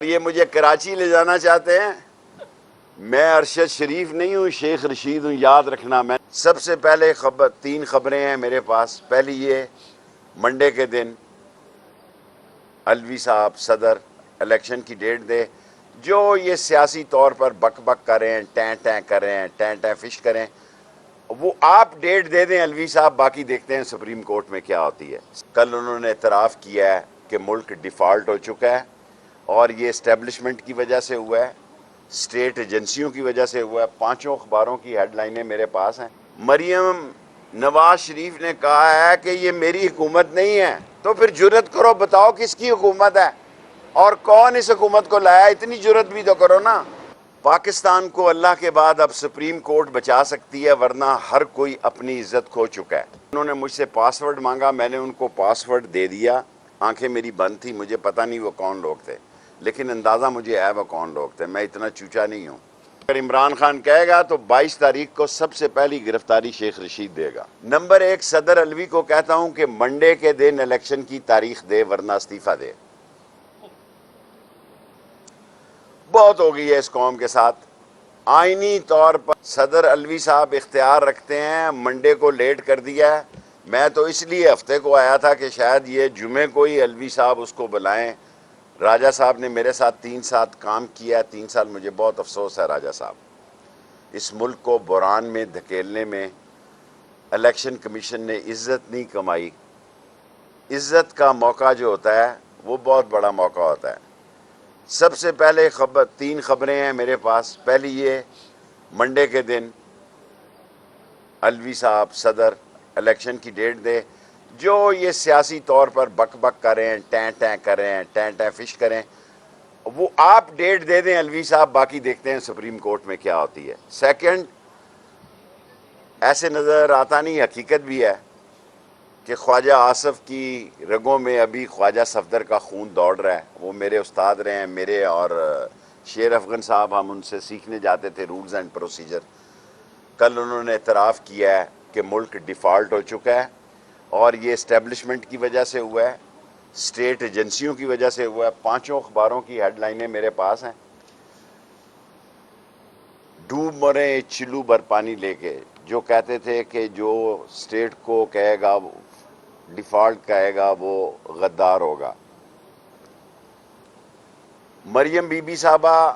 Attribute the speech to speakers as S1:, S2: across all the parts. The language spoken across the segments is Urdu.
S1: یہ مجھے کراچی لے جانا چاہتے ہیں. میں ارشد شریف نہیں ہوں، شیخ رشید ہوں، یاد رکھنا. میں سب سے پہلے تین خبریں ہیں میرے پاس. پہلی یہ منڈے کے دن الوی صاحب صدر الیکشن کی ڈیٹ دے. جو یہ سیاسی طور پر بک بک کر رہے ہیں، ٹین ٹین کر رہے ہیں، ٹین ٹین فش کریں، وہ آپ ڈیٹ دے دیں الوی صاحب، باقی دیکھتے ہیں سپریم کورٹ میں کیا ہوتی ہے. کل انہوں نے اعتراف کیا ہے کہ ملک ڈیفالٹ ہو چکا ہے اور یہ اسٹیبلشمنٹ کی وجہ سے ہوا ہے، اسٹیٹ ایجنسیوں کی وجہ سے ہوا ہے. پانچوں اخباروں کی ہیڈ لائنیں میرے پاس ہیں. مریم نواز شریف نے کہا ہے کہ یہ میری حکومت نہیں ہے. تو پھر جرت کرو، بتاؤ کس کی حکومت ہے اور کون اس حکومت کو لایا. اتنی جرت بھی تو کرو نا. پاکستان کو اللہ کے بعد اب سپریم کورٹ بچا سکتی ہے، ورنہ ہر کوئی اپنی عزت کھو چکا ہے. انہوں نے مجھ سے پاسورڈ مانگا، میں نے ان کو پاسورڈ دے دیا. آنکھیں میری بند تھی، مجھے پتہ نہیں وہ کون لوگ تھے، لیکن اندازہ مجھے ہے وہ کون لوگ تھے. میں اتنا چوچا نہیں ہوں. اگر عمران خان کہے گا تو 22 تاریخ کو سب سے پہلی گرفتاری شیخ رشید دے گا. نمبر 1 صدر الوی کو کہتا ہوں کہ منڈے کے دن الیکشن کی تاریخ دے، ورنہ استعفیٰ دے. بہت ہو گئی ہے اس قوم کے ساتھ. آئینی طور پر صدر الوی صاحب اختیار رکھتے ہیں. منڈے کو لیٹ کر دیا ہے. میں تو اس لیے ہفتے کو آیا تھا کہ شاید یہ جمعے کو ہی الوی صاحب اس کو بلائیں. راجہ صاحب نے میرے ساتھ 3 سال کام کیا ہے. 3 سال مجھے بہت افسوس ہے راجہ صاحب. اس ملک کو بحران میں دھکیلنے میں الیکشن کمیشن نے عزت نہیں کمائی. عزت کا موقع جو ہوتا ہے وہ بہت بڑا موقع ہوتا ہے. سب سے پہلے 3 خبریں ہیں میرے پاس. پہلی یہ منڈے کے دن الوی صاحب صدر الیکشن کی ڈیٹ دے. جو یہ سیاسی طور پر بک بک کر رہے ہیں، ٹین ٹین کر رہے ہیں، ٹین ٹین فش کریں، وہ آپ ڈیٹ دے دیں الوی صاحب، باقی دیکھتے ہیں سپریم کورٹ میں کیا ہوتی ہے. سیکنڈ، ایسے نظر آتا نہیں، حقیقت بھی ہے کہ خواجہ آصف کی رگوں میں ابھی خواجہ صفدر کا خون دوڑ رہا ہے. وہ میرے استاد رہے ہیں، میرے اور شیر افغن صاحب، ہم ان سے سیکھنے جاتے تھے رولز اینڈ پروسیجر. کل انہوں نے اعتراف کیا ہے کہ ملک ڈیفالٹ ہو چکا ہے اور یہ اسٹیبلشمنٹ کی وجہ سے ہوا ہے، اسٹیٹ ایجنسیوں کی وجہ سے ہوا ہے. پانچوں اخباروں کی ہیڈ لائنیں میرے پاس ہیں. ڈوب مرے چلو بر پانی لے کے، جو کہتے تھے کہ جو اسٹیٹ کو کہے گا ڈیفالٹ کہے گا وہ غدار ہوگا. مریم بی بی صاحبہ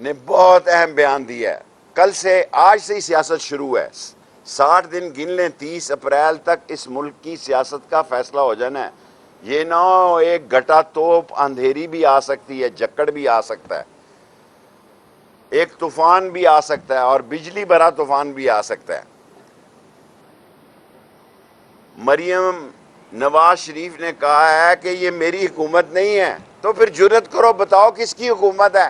S1: نے بہت اہم بیان دیا ہے. کل سے، آج سے ہی سیاست شروع ہے. 60 دن گن لیں، 30 اپریل تک اس ملک کی سیاست کا فیصلہ ہو جانا ہے. یہ نہ ہو ایک گٹا توپ اندھیری بھی آ سکتی ہے، جکڑ بھی آ سکتا ہے، ایک طوفان بھی آ سکتا ہے اور بجلی بھرا طوفان بھی آ سکتا ہے. مریم نواز شریف نے کہا ہے کہ یہ میری حکومت نہیں ہے. تو پھر جرت کرو، بتاؤ کس کی حکومت ہے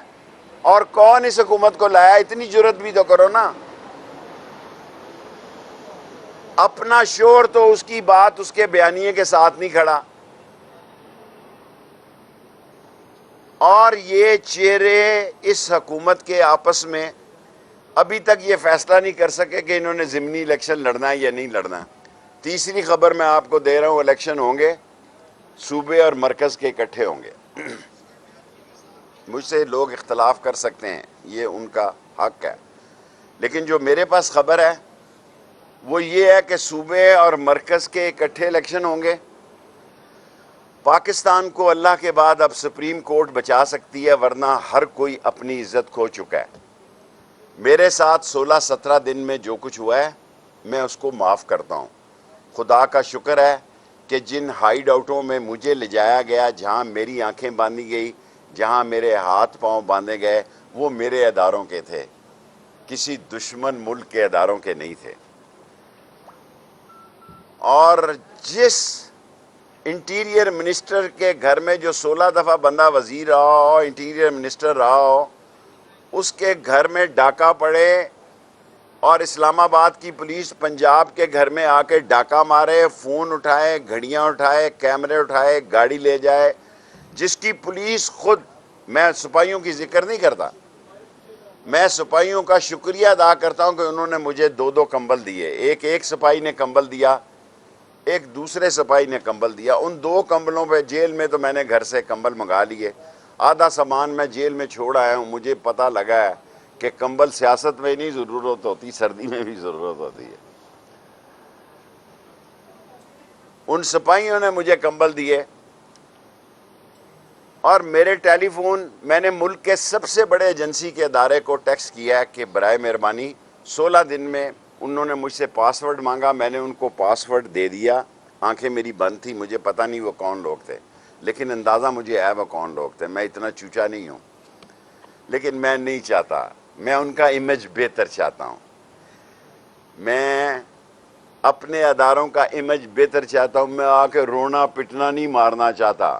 S1: اور کون اس حکومت کو لایا. اتنی جرت بھی تو کرو نا. اپنا شور تو اس کی بات اس کے بیانیے کے ساتھ نہیں کھڑا، اور یہ چہرے اس حکومت کے آپس میں ابھی تک یہ فیصلہ نہیں کر سکے کہ انہوں نے ضمنی الیکشن لڑنا ہے یا نہیں لڑنا. تیسری خبر میں آپ کو دے رہا ہوں، الیکشن ہوں گے، صوبے اور مرکز کے اکٹھے ہوں گے. مجھ سے لوگ اختلاف کر سکتے ہیں، یہ ان کا حق ہے، لیکن جو میرے پاس خبر ہے وہ یہ ہے کہ صوبے اور مرکز کے اکٹھے الیکشن ہوں گے. پاکستان کو اللہ کے بعد اب سپریم کورٹ بچا سکتی ہے، ورنہ ہر کوئی اپنی عزت کھو چکا ہے. میرے ساتھ 16-17 دن میں جو کچھ ہوا ہے میں اس کو معاف کرتا ہوں. خدا کا شکر ہے کہ جن ہائیڈ آؤٹوں میں مجھے لے جایا گیا، جہاں میری آنکھیں باندھی گئی، جہاں میرے ہاتھ پاؤں باندھے گئے، وہ میرے اداروں کے تھے، کسی دشمن ملک کے اداروں کے نہیں تھے. اور جس انٹیریئر منسٹر کے گھر میں جو 16 دفعہ بندہ وزیر رہا ہو، انٹیریئر منسٹر رہا ہو، اس کے گھر میں ڈاکہ پڑے اور اسلام آباد کی پولیس پنجاب کے گھر میں آ کے ڈاکہ مارے، فون اٹھائے، گھڑیاں اٹھائے، کیمرے اٹھائے، گاڑی لے جائے، جس کی پولیس خود، میں سپاہیوں کی ذکر نہیں کرتا، میں سپاہیوں کا شکریہ ادا کرتا ہوں کہ انہوں نے مجھے 2 کمبل دیے. ایک سپاہی نے کمبل دیا ایک دوسرے سپاہی نے کمبل دیا، ان 2 کمبلوں پہ جیل میں تو میں نے گھر سے کمبل منگا لیے، آدھا سامان میں جیل میں چھوڑ آیا ہوں۔ مجھے پتہ لگا ہے کہ کمبل سیاست میں نہیں ضرورت ہوتی، سردی میں بھی ضرورت ہوتی ہے۔ ان سپاہیوں نے مجھے کمبل دیے، اور میرے ٹیلی فون، میں نے ملک کے سب سے بڑے ایجنسی کے ادارے کو ٹیکسٹ کیا کہ برائے مہربانی 16 دن میں، انہوں نے مجھ سے پاسورڈ مانگا، میں نے ان کو پاسورڈ دے دیا، آنکھیں میری بند تھی، مجھے پتہ نہیں وہ کون لوگ تھے، لیکن اندازہ مجھے ہے وہ کون لوگ تھے، میں اتنا چوچا نہیں ہوں، لیکن میں نہیں چاہتا، میں ان کا امیج بہتر چاہتا ہوں، میں اپنے اداروں کا امیج بہتر چاہتا ہوں، میں آ کے رونا پٹنا نہیں مارنا چاہتا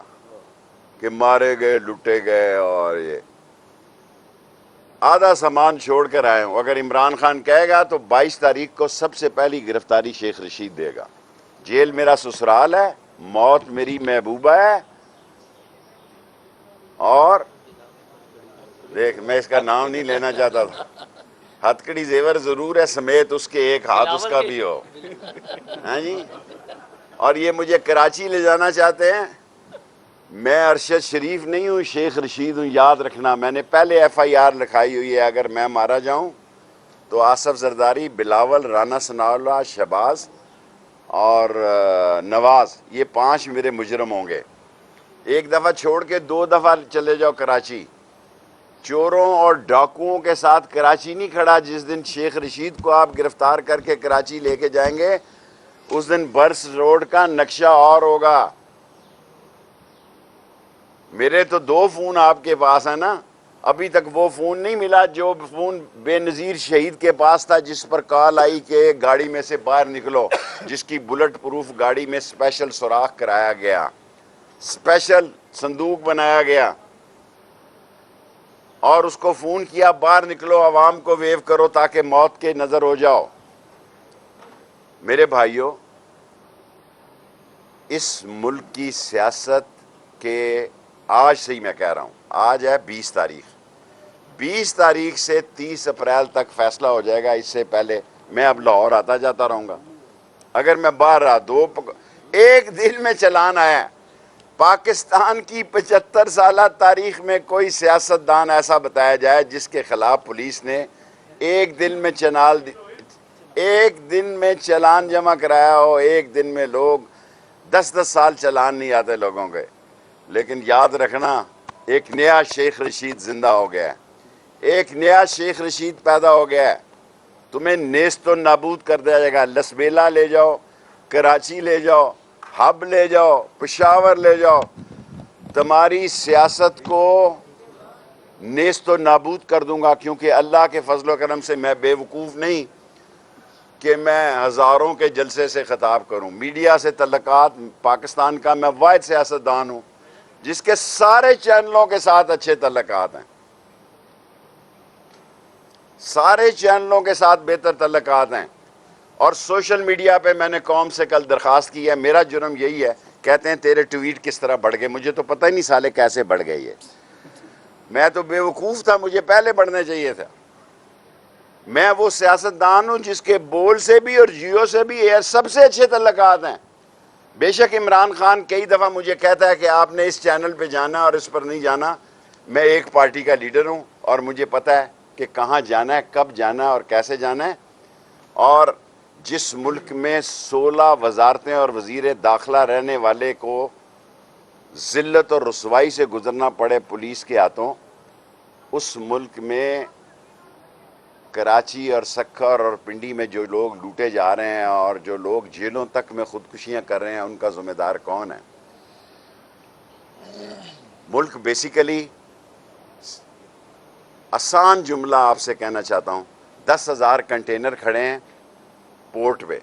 S1: کہ مارے گئے لٹے گئے اور یہ آدھا سامان چھوڑ کر آئے ہوں۔ اگر عمران خان کہے گا تو 22 تاریخ کو سب سے پہلی گرفتاری شیخ رشید دے گا۔ جیل میرا سسرال ہے، موت میری محبوبہ ہے، اور دیکھ میں اس کا نام نہیں لینا چاہتا تھا، ہتکڑی زیور ضرور ہے، سمیت اس کے ایک ہاتھ اس کا بھی ہو، ہاں جی۔ اور یہ مجھے کراچی لے جانا چاہتے ہیں، میں ارشد شریف نہیں ہوں، شیخ رشید ہوں، یاد رکھنا۔ میں نے پہلے FIR لکھائی ہوئی ہے، اگر میں مارا جاؤں تو آصف زرداری، بلاول، رانا ثناء اللہ، شہباز اور نواز، یہ 5 میرے مجرم ہوں گے۔ ایک دفعہ چھوڑ کے 2 دفعہ چلے جاؤ کراچی، چوروں اور ڈاکوؤں کے ساتھ کراچی نہیں کھڑا۔ جس دن شیخ رشید کو آپ گرفتار کر کے کراچی لے کے جائیں گے، اس دن برس روڈ کا نقشہ اور ہوگا۔ میرے تو 2 فون آپ کے پاس ہیں نا، ابھی تک وہ فون نہیں ملا جو فون بے نظیر شہید کے پاس تھا، جس پر کال آئی کہ گاڑی میں سے باہر نکلو، جس کی بلٹ پروف گاڑی میں اسپیشل سوراخ کرایا گیا، اسپیشل صندوق بنایا گیا، اور اس کو فون کیا باہر نکلو، عوام کو ویو کرو تاکہ موت کے نظر ہو جاؤ۔ میرے بھائیوں، اس ملک کی سیاست کے آج سے ہی میں کہہ رہا ہوں، آج ہے 20 تاریخ، 20 تاریخ سے 30 اپریل تک فیصلہ ہو جائے گا۔ اس سے پہلے میں اب لاہور آتا جاتا رہوں گا۔ اگر میں باہر رہا، ایک دن میں چلان آیا، پاکستان کی 75 سالہ تاریخ میں کوئی سیاستدان ایسا بتایا جائے جس کے خلاف پولیس نے ایک دن میں چلان جمع کرایا ہو۔ ایک دن میں لوگ 10 سال چلان نہیں آتے لوگوں کے، لیکن یاد رکھنا، ایک نیا شیخ رشید زندہ ہو گیا ہے، ایک نیا شیخ رشید پیدا ہو گیا ہے۔ تمہیں نیست و نابود کر دیا جائے گا۔ لسبیلا لے جاؤ، کراچی لے جاؤ، ہب لے جاؤ، پشاور لے جاؤ، تمہاری سیاست کو نیست و نابود کر دوں گا، کیونکہ اللہ کے فضل و کرم سے میں بے وقوف نہیں کہ میں ہزاروں کے جلسے سے خطاب کروں۔ میڈیا سے تعلقات، پاکستان کا میں واحد سیاستدان ہوں جس کے سارے چینلوں کے ساتھ اچھے تعلقات ہیں، سارے چینلوں کے ساتھ بہتر تعلقات ہیں، اور سوشل میڈیا پہ میں نے قوم سے کل درخواست کی ہے، میرا جرم یہی ہے، کہتے ہیں تیرے ٹویٹ کس طرح بڑھ گئے، مجھے تو پتہ ہی نہیں سالے کیسے بڑھ گئے یہ، میں تو بے وقوف تھا، مجھے پہلے بڑھنے چاہیے تھا۔ میں وہ سیاستدان ہوں جس کے بول سے بھی اور جیو سے بھی سب سے اچھے تعلقات ہیں۔ بے شک عمران خان کئی دفعہ مجھے کہتا ہے کہ آپ نے اس چینل پہ جانا اور اس پر نہیں جانا، میں ایک پارٹی کا لیڈر ہوں اور مجھے پتہ ہے کہ کہاں جانا ہے، کب جانا ہے اور کیسے جانا ہے۔ اور جس ملک میں 16 وزارتیں اور وزیر داخلہ رہنے والے کو ذلت اور رسوائی سے گزرنا پڑے پولیس کے ہاتھوں، اس ملک میں کراچی اور سکھر اور پنڈی میں جو لوگ لوٹے جا رہے ہیں اور جو لوگ جیلوں تک میں خودکشیاں کر رہے ہیں، ان کا ذمہ دار کون ہے؟ ملک بیسیکلی، آسان جملہ آپ سے کہنا چاہتا ہوں، 10,000 کنٹینر کھڑے ہیں پورٹ پہ،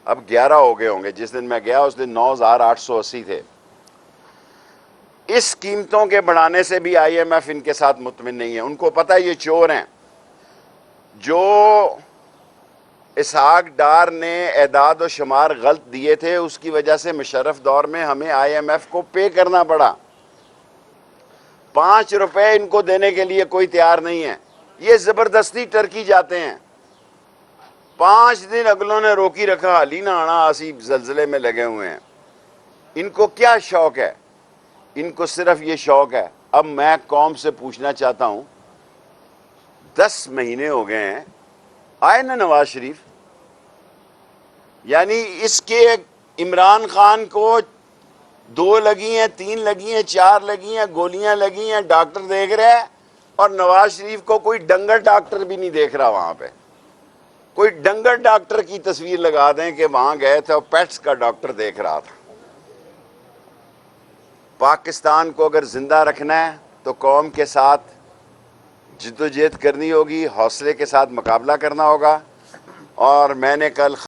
S1: اب 11 ہو گئے ہوں گے، جس دن میں گیا اس دن 9,880 تھے۔ اس قیمتوں کے بڑھانے سے بھی IMF ان کے ساتھ مطمئن نہیں ہے، ان کو پتہ ہے یہ چور ہیں۔ جو اسحاق ڈار نے اعداد و شمار غلط دیے تھے، اس کی وجہ سے مشرف دور میں ہمیں IMF کو پے کرنا پڑا۔ 5 روپے ان کو دینے کے لیے کوئی تیار نہیں ہے، یہ زبردستی ٹرکی جاتے ہیں۔ 5 دن اگلوں نے روکی رکھا، علی نہ آنا، اسی زلزلے میں لگے ہوئے ہیں۔ ان کو کیا شوق ہے؟ ان کو صرف یہ شوق ہے۔ اب میں قوم سے پوچھنا چاہتا ہوں، 10 مہینے ہو گئے ہیں، آئے نا نواز شریف، یعنی اس کے عمران خان کو 2 لگی ہیں، 3 لگی ہیں، 4 لگی ہیں، گولیاں لگی ہیں، ڈاکٹر دیکھ رہے ہیں، اور نواز شریف کو کوئی ڈنگر ڈاکٹر بھی نہیں دیکھ رہا وہاں پہ۔ کوئی ڈنگر ڈاکٹر کی تصویر لگا دیں کہ وہاں گئے تھے اور پیٹس کا ڈاکٹر دیکھ رہا تھا۔ پاکستان کو اگر زندہ رکھنا ہے تو قوم کے ساتھ جدوجہد کرنی ہوگی، حوصلے کے ساتھ مقابلہ کرنا ہوگا، اور میں نے کل